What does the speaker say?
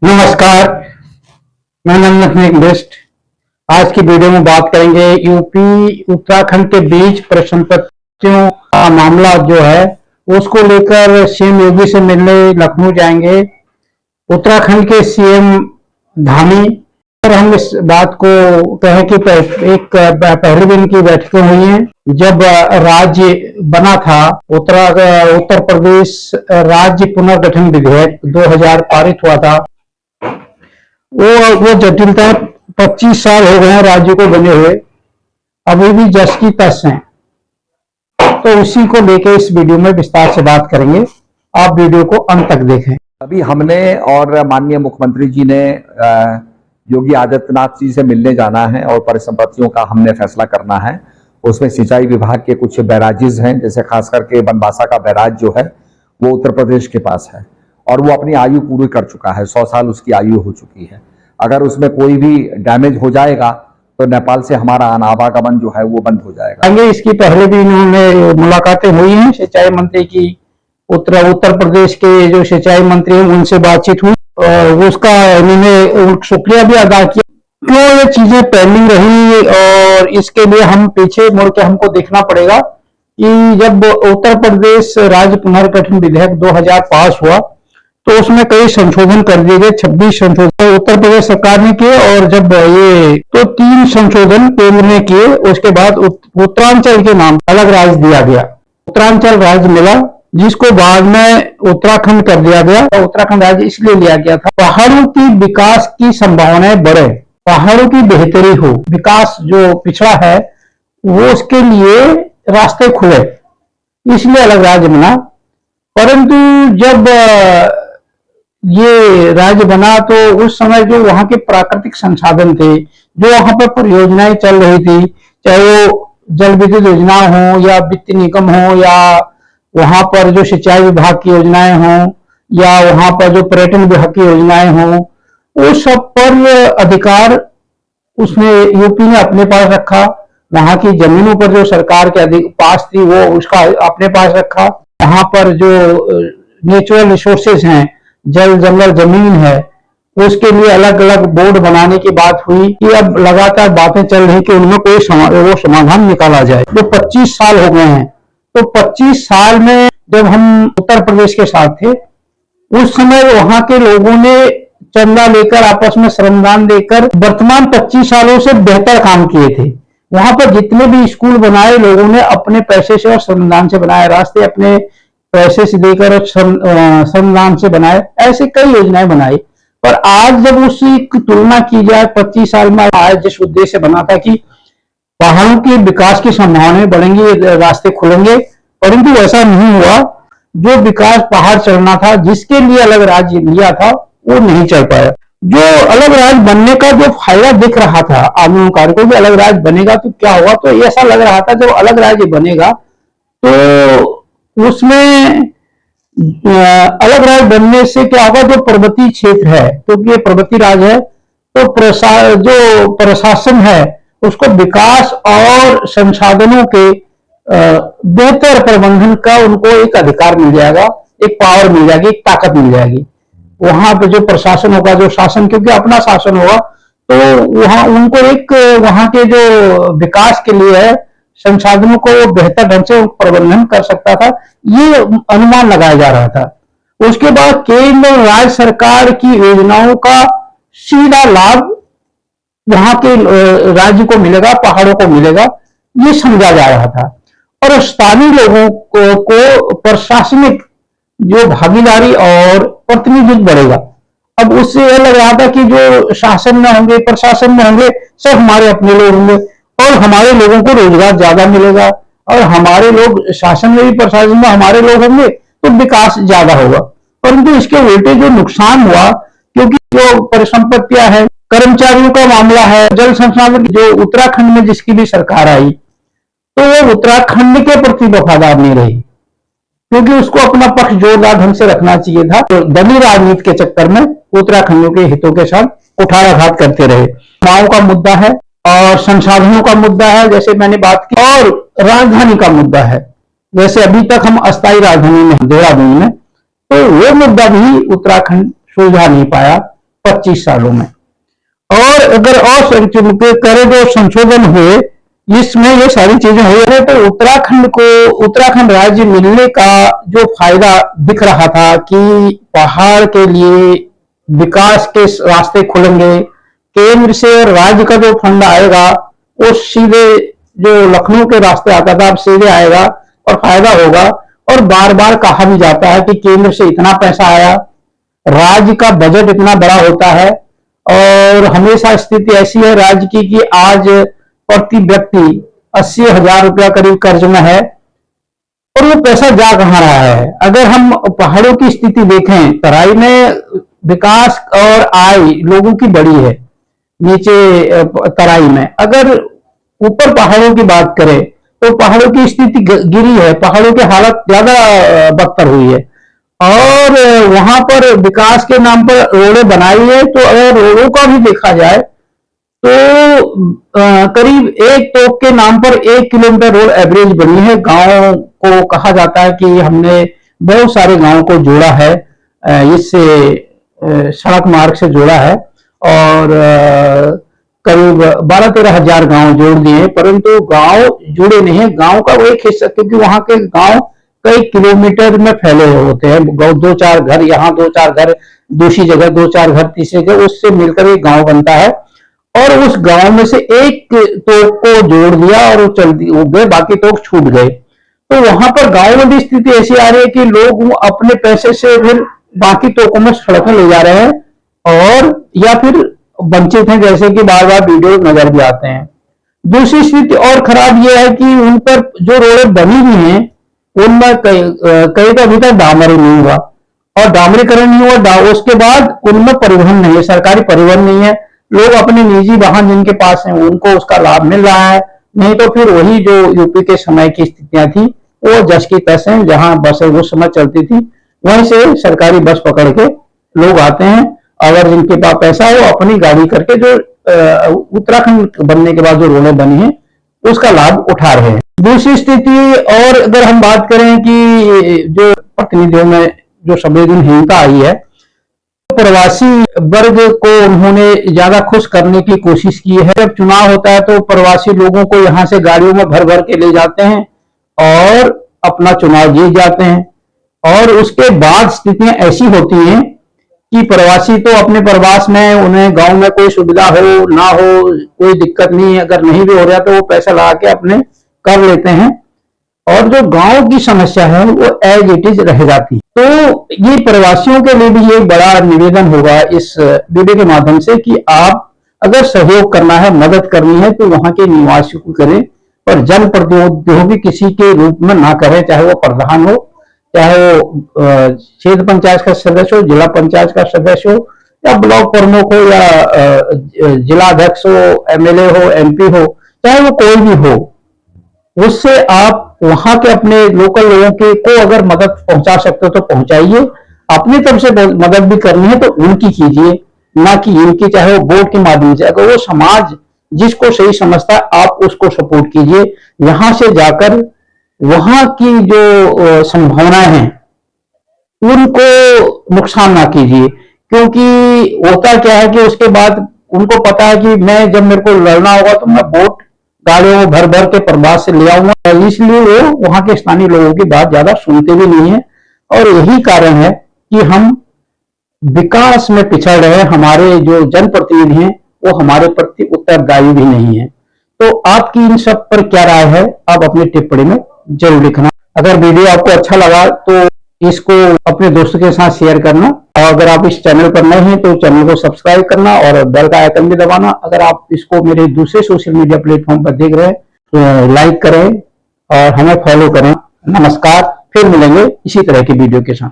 नमस्कार, मैं नंदन बेस्ट। आज की वीडियो में बात करेंगे यूपी उत्तराखंड के बीच परिसंपत्तियों का मामला जो है उसको लेकर सीएम योगी से मिलने लखनऊ जाएंगे उत्तराखंड के सीएम धामी। और हम इस बात को कहें कि पहले दिन की बैठकें हुई हैं जब राज्य बना था। उत्तर प्रदेश राज्य पुनर्गठन विधेयक 2000 पारित हुआ था। वो जटिलता 25 साल हो गए हैं राज्य को बने हुए, अभी भी जस की तस हैं। तो उसी को लेकर इस वीडियो में विस्तार से बात करेंगे, आप वीडियो को अंत तक देखें। अभी हमने और माननीय मुख्यमंत्री जी ने योगी आदित्यनाथ जी से मिलने जाना है और परिसंपत्तियों का हमने फैसला करना है। उसमें सिंचाई विभाग के कुछ बैराजेस हैं, जैसे खास करके बनबासा का बैराज जो है वो उत्तर प्रदेश के पास है और वो अपनी आयु पूरी कर चुका है, 100 साल उसकी आयु हो चुकी है। अगर उसमें कोई भी डैमेज हो जाएगा तो नेपाल से हमारा आवागमन जो है वो बंद हो जाएगा। इसकी पहले भी इन्होंने मुलाकातें हुई हैं सिंचाई मंत्री की, उत्तर प्रदेश के जो सिंचाई मंत्री हैं उनसे बातचीत हुई और उसका इन्होंने शुक्रिया भी अदा किया। क्यों ये चीजें पेंडिंग रही और इसके लिए हम पीछे मुड़ के हमको देखना पड़ेगा कि जब उत्तर प्रदेश राज्य पुनर्गठन विधेयक 2000 पास हुआ तो उसमें कई संशोधन कर दिए गए। 26 संशोधन उत्तर प्रदेश सरकार ने किए और जब ये तो 3 संशोधन केंद्र ने किए। उसके बाद उत्तरांचल के नाम अलग राज्य दिया गया, उत्तरांचल राज्य मिला, जिसको बाद में उत्तराखंड कर दिया गया। उत्तराखंड राज्य इसलिए लिया गया था पहाड़ों की विकास की संभावनाएं बढ़े, पहाड़ों की बेहतरी हो, विकास जो पिछड़ा है वो उसके लिए रास्ते खुले, इसलिए अलग राज्य बना। परंतु जब ये राज्य बना तो उस समय जो वहां के प्राकृतिक संसाधन थे, जो वहां पर परियोजनाएं चल रही थी, चाहे वो जल विद्युत योजना हो या वित्त निगम हो या वहां पर जो सिंचाई विभाग की योजनाएं हों या वहां पर जो पर्यटन विभाग की योजनाएं हों, वो सब पर अधिकार उसने यूपी ने अपने पास रखा। वहां की जमीनों पर जो सरकार के पास थी वो उसका अपने पास रखा। वहां पर जो नेचुरल रिसोर्सेज हैं, जल जंगल जमीन है, उसके लिए अलग अलग बोर्ड बनाने की बात हुई कि अब लगातार बातें चल रही कि उनमें कोई वो समाधान निकाला जाए। जो 25 साल हो गए हैं, तो 25 साल में जब हम उत्तर प्रदेश के साथ थे उस समय वहां के लोगों ने चंदा लेकर आपस में श्रमदान देकर वर्तमान 25 सालों से बेहतर काम किए थे। वहां पर जितने भी स्कूल बनाए लोगों ने अपने पैसे से और श्रमदान से बनाए, रास्ते अपने पैसे से देकर श्रमदान से बनाए, ऐसे कई योजनाएं बनाई। पर आज जब उसकी तुलना की जाए 25 साल में, आज जिस उद्देश्य से बना था कि पहाड़ों के विकास की संभावनाएं बढ़ेंगी, रास्ते खुलेंगे, परंतु ऐसा नहीं हुआ। जो विकास पहाड़ चलना था, जिसके लिए अलग राज्य लिया था, वो नहीं चल पाया। जो अलग राज्य बनने का जो फायदा दिख रहा था आंदोलनकारियों को कि अलग राज्य बनेगा तो क्या हुआ, तो ऐसा लग रहा था जब अलग राज्य बनेगा तो उसमें अलग राज्य बनने से क्या होगा, जो पर्वतीय क्षेत्र है, क्योंकि ये पर्वतीय राज्य है, तो जो प्रशासन है उसको विकास और संसाधनों के बेहतर प्रबंधन का उनको एक अधिकार मिल जाएगा, एक पावर मिल जाएगी, एक ताकत मिल जाएगी। वहां पे जो प्रशासन होगा, जो शासन, क्योंकि अपना शासन होगा, तो वहां उनको एक वहां के जो विकास के लिए है संसाधनों को बेहतर ढंग से प्रबंधन कर सकता था, ये अनुमान लगाया जा रहा था। उसके बाद केंद्र और राज्य सरकार की योजनाओं का सीधा लाभ वहां के राज्य को मिलेगा, पहाड़ों को मिलेगा, ये समझा जा रहा था। और स्थानीय लोगों को प्रशासनिक जो भागीदारी और प्रतिनिधित्व बढ़ेगा। अब उससे यह लग रहा था कि जो शासन में होंगे, प्रशासन में होंगे, सब हमारे अपने लोग होंगे और हमारे लोगों को रोजगार ज्यादा मिलेगा, और हमारे लोग शासन में भी प्रशासन में हमारे लोग होंगे तो विकास ज्यादा होगा। परंतु इसके उल्टे जो नुकसान हुआ, क्योंकि जो परिसंपत्तियां हैं, कर्मचारियों का मामला है, जल संसाधन, जो उत्तराखंड में जिसकी भी सरकार आई तो वो उत्तराखंड के प्रति वफादार नहीं रही, क्योंकि उसको अपना पक्ष जोरदार ढंग से रखना चाहिए था। तो दलीय राजनीति के चक्कर में उत्तराखंडियों के हितों के साथ कुठाराघात करते रहे। माओ का मुद्दा है और संसाधनों का मुद्दा है, जैसे मैंने बात की, और राजधानी का मुद्दा है, जैसे अभी तक हम अस्थायी राजधानी में देहरादून में, तो वो मुद्दा भी उत्तराखंड सुलझा नहीं पाया। 25 सालों में। और अगर और करे जो संशोधन हुए इसमें ये सारी चीजें हुई है तो उत्तराखंड राज्य मिलने का जो फायदा दिख रहा था कि पहाड़ के लिए विकास के रास्ते खुलेंगे, केंद्र से और राज्य का जो फंड आएगा वो सीधे जो लखनऊ के रास्ते आता था अब सीधे आएगा और फायदा होगा। और बार बार कहा भी जाता है कि केंद्र से इतना पैसा आया, राज्य का बजट इतना बड़ा होता है और हमेशा स्थिति ऐसी है राज्य की कि आज प्रति व्यक्ति 80,000 रुपया करीब कर्ज में है और वो पैसा जा कहां रहा है। अगर हम पहाड़ों की स्थिति देखें, तराई में विकास और आय लोगों की बड़ी है, नीचे तराई में। अगर ऊपर पहाड़ों की बात करें तो पहाड़ों की स्थिति गिरी है, पहाड़ों की हालत ज्यादा बदतर हुई है और वहां पर विकास के नाम पर रोडें बनाई है। तो अगर रोडों का भी देखा जाए तो करीब एक तोप के नाम पर 1 किलोमीटर रोड एवरेज बनी है। गांव को कहा जाता है कि हमने बहुत सारे गांव को जोड़ा है, इससे सड़क मार्ग से जोड़ा है और करीब 12-13 हजार गांव जोड़ दिए, परंतु गांव जुड़े नहीं है। गांव का वो एक हिस्सा, क्योंकि वहां के गांव कई किलोमीटर में फैले होते हैं, 2-4 घर यहाँ, 2-4 घर दूसरी जगह, 2-4 घर तीसरी जगह, उससे मिलकर एक गांव बनता है। और उस गांव में से एक तोप को जोड़ दिया और वो चल गए, बाकी तोप छूट गए। तो वहां पर गांव में भी स्थिति ऐसी आ रही है कि लोग अपने पैसे से फिर बाकी तोपों में सड़कें ले जा रहे हैं और या फिर वंचित हैं, जैसे कि बार बार वीडियो नजर भी आते हैं। दूसरी स्थिति और खराब यह है कि उन पर जो रोडें बनी हुई हैं उनमें कई का अभी तक डामर ही नहीं हुआ और डामरीकरण नहीं हुआ। उसके बाद उनमें परिवहन नहीं है, सरकारी परिवहन नहीं है। लोग अपने निजी वाहन जिनके पास हैं उनको उसका लाभ मिल रहा है, नहीं तो फिर वही जो यूपी के समय की स्थितियां थी वो जस की तस हैं। जहां बसें उस समय चलती थी वहीं से सरकारी बस पकड़ के लोग आते हैं, अगर जिनके पास पैसा है वो अपनी गाड़ी करके जो उत्तराखंड बनने के बाद जो रोडें बनी है उसका लाभ उठा रहे हैं। दूसरी स्थिति और अगर हम बात करें कि जो प्रतिनिधियों में जो संवेदनहीनता आई है, प्रवासी वर्ग को उन्होंने ज्यादा खुश करने की कोशिश की है। जब चुनाव होता है तो प्रवासी लोगों को यहाँ से गाड़ियों में भर भर के ले जाते हैं और अपना चुनाव जीत जाते हैं और उसके बाद स्थितियां ऐसी होती हैं कि प्रवासी तो अपने प्रवास में, उन्हें गांव में कोई सुविधा हो ना हो कोई दिक्कत नहीं, अगर नहीं भी हो रहा तो वो पैसा लगा के अपने कर लेते हैं और जो गांव की समस्या है वो एज इट इज रह जाती। तो ये प्रवासियों के लिए भी ये बड़ा निवेदन होगा इस वीडियो के माध्यम से कि आप अगर सहयोग करना है, मदद करनी है तो वहां के निवासियों को करें और जनप्रतिनिधि किसी के रूप में ना करें, चाहे वो प्रधान हो, चाहे वो क्षेत्र पंचायत का सदस्य हो, जिला पंचायत का सदस्य हो या ब्लॉक प्रमुख हो या जिला अध्यक्ष हो, एमएलए हो, एमपी हो, चाहे वो कोई भी हो, उससे आप वहां के अपने लोकल लोगों के को अगर मदद पहुंचा सकते हो तो पहुंचाइए। अपनी तरफ से मदद भी करनी है तो उनकी कीजिए, ना कि इनकी, चाहे वो बोर्ड के माध्यम से। अगर वो समाज जिसको सही समझता है आप उसको सपोर्ट कीजिए, यहां से जाकर वहां की जो संभावनाएं हैं उनको नुकसान ना कीजिए, क्योंकि होता क्या है कि उसके बाद उनको पता है कि मैं जब मेरे को लड़ना होगा तो मैं वोट गाड़ियों में भर भर के प्रवास से ले आऊंगा, इसलिए वो वहां के स्थानीय लोगों की बात ज्यादा सुनते भी नहीं है। और यही कारण है कि हम विकास में पिछड़ रहे, हमारे जो जनप्रतिनिधि हैं वो हमारे प्रति उत्तरदायी भी नहीं है। तो आपकी इन सब पर क्या राय है, आप अपनी टिप्पणी में जरूर लिखना। अगर वीडियो आपको अच्छा लगा तो इसको अपने दोस्तों के साथ शेयर करना और अगर आप इस चैनल पर नए हैं तो चैनल को सब्सक्राइब करना और बेल का आइकन भी दबाना। अगर आप इसको मेरे दूसरे सोशल मीडिया प्लेटफॉर्म पर देख रहे हैं तो लाइक करें और हमें फॉलो करें। नमस्कार, फिर मिलेंगे इसी तरह की वीडियो के साथ।